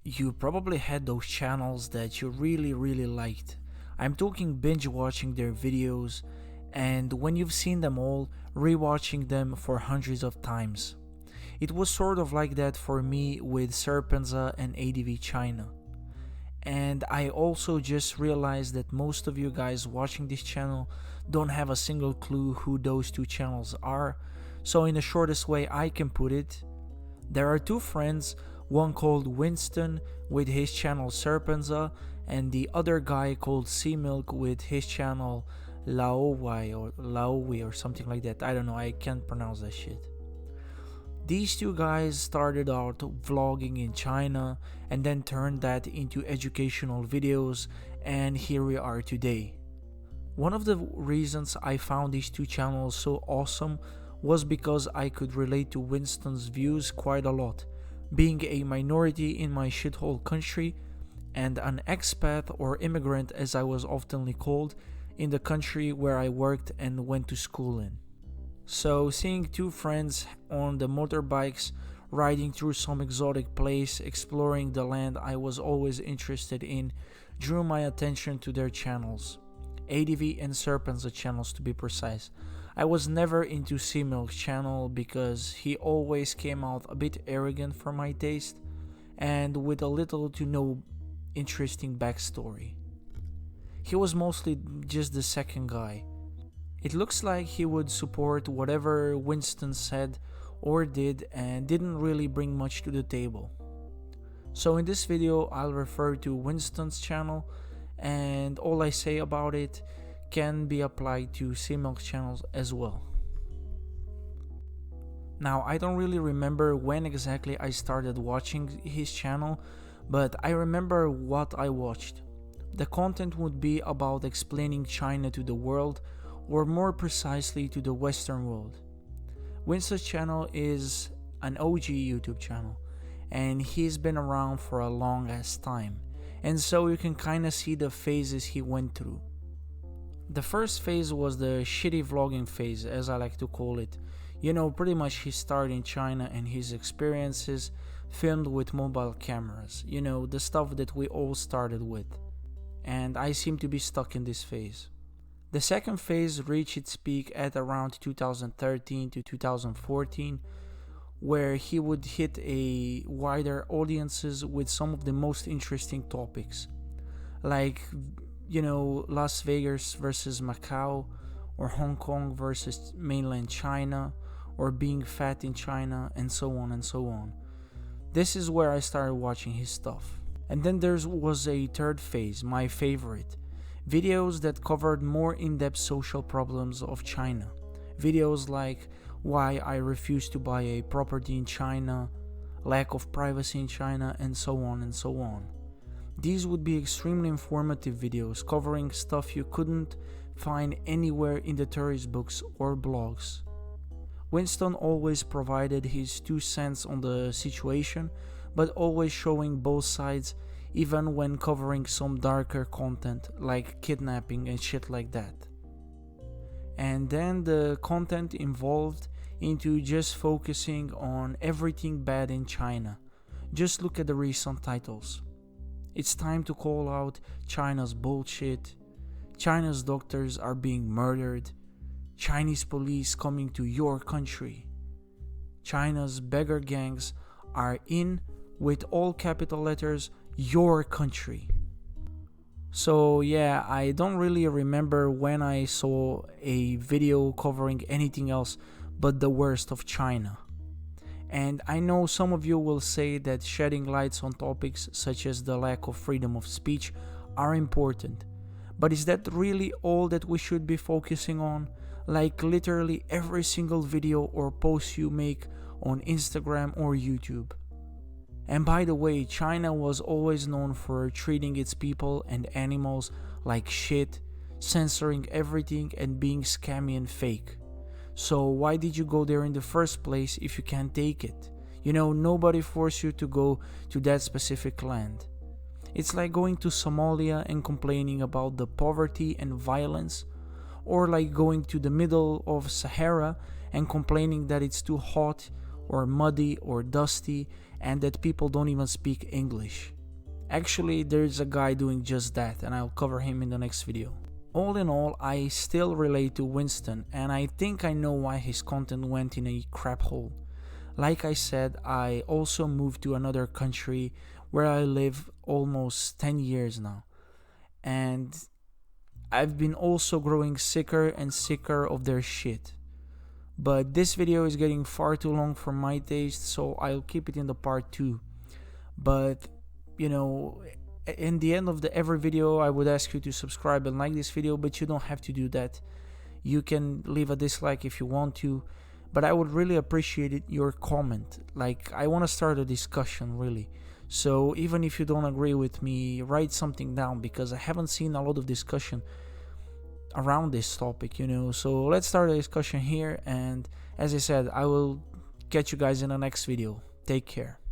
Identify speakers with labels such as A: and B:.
A: You probably had those channels that you really liked. I'm talking binge watching their videos, and when you've seen them all, rewatching them for hundreds of times. It was sort of like that for me with Serpentza and ADV China. And I also just realized that most of you guys watching this channel don't have a single clue who those two channels are. So in the shortest way I can put it, there are two friends, one called Winston with his channel Serpentza, and the other guy called Cmilk with his channel Laowhy or something like that. I don't know, I can't pronounce that shit. These two guys started out vlogging in China and then turned that into educational videos, and here we are today. One of the reasons I found these two channels so awesome was because I could relate to Winston's views quite a lot, being a minority in my shithole country and an expat or immigrant as I was oftenly called in the country where I worked and went to school in. So seeing two friends on the motorbikes riding through some exotic place, exploring the land I was always interested in, drew my attention to their channels, ADV and Serpentza channels to be precise. I was never into Cmilk's channel because he always came out a bit arrogant for my taste and with a little to no interesting backstory. He was mostly just the second guy. It looks like he would support whatever Winston said or did and didn't really bring much to the table. So in this video I'll refer to Winston's channel, and all I say about it can be applied to Cmilk's channels as well. Now I don't really remember when exactly I started watching his channel, but I remember what I watched. The content would be about explaining China to the world, or more precisely to the Western world. Winston's channel is an OG YouTube channel, and he's been around for a long ass time, and so you can kinda see the phases he went through. The first phase was the shitty vlogging phase, as I like to call it. You know, pretty much he started in China and his experiences filmed with mobile cameras. You know, the stuff that we all started with. And I seem to be stuck in this phase. The second phase reached its peak at around 2013 to 2014, where he would hit a wider audiences with some of the most interesting topics, like, you know, Las Vegas versus Macau, or Hong Kong versus mainland China, or being fat in China, and so on and so on. This is where I started watching his stuff. And then there was a third phase, my favorite. Videos that covered more in-depth social problems of China. Videos like why I refuse to buy a property in China, lack of privacy in China, and so on and so on. These would be extremely informative videos covering stuff you couldn't find anywhere in the tourist books or blogs. Winston always provided his 2 cents on the situation, but always showing both sides, even when covering some darker content like kidnapping and shit like that. And then the content evolved into just focusing on everything bad in China. Just look at the recent titles. It's time to call out China's bullshit. China's doctors are being murdered. Chinese police coming to your country. China's beggar gangs are in, with all capital letters, your country. So yeah, I don't really remember when I saw a video covering anything else but the worst of China. And I know some of you will say that shedding lights on topics such as the lack of freedom of speech are important. But is that really all that we should be focusing on? Like literally every single video or post you make on Instagram or YouTube. And by the way, China was always known for treating its people and animals like shit, censoring everything and being scammy and fake. So why did you go there in the first place if you can't take it? You know, nobody forced you to go to that specific land. It's like going to Somalia and complaining about the poverty and violence, or like going to the middle of Sahara and complaining that it's too hot or muddy or dusty and that people don't even speak English. Actually, there's a guy doing just that, and I'll cover him in the next video. All in all, I still relate to Winston, and I think I know why his content went in a crap hole. Like I said, I also moved to another country where I live almost 10 years now, and I've been also growing sicker and sicker of their shit. But this video is getting far too long for my taste, so I'll keep it in the part 2. But, you know, in the end of every video, I would ask you to subscribe and like this video, but you don't have to do that. You can leave a dislike if you want to, but I would really appreciate your comment. Like, I want to start a discussion, really. So even if you don't agree with me, write something down, because I haven't seen a lot of discussion around this topic, you know. So let's start a discussion here, and as I said, I will catch you guys in the next video. Take care.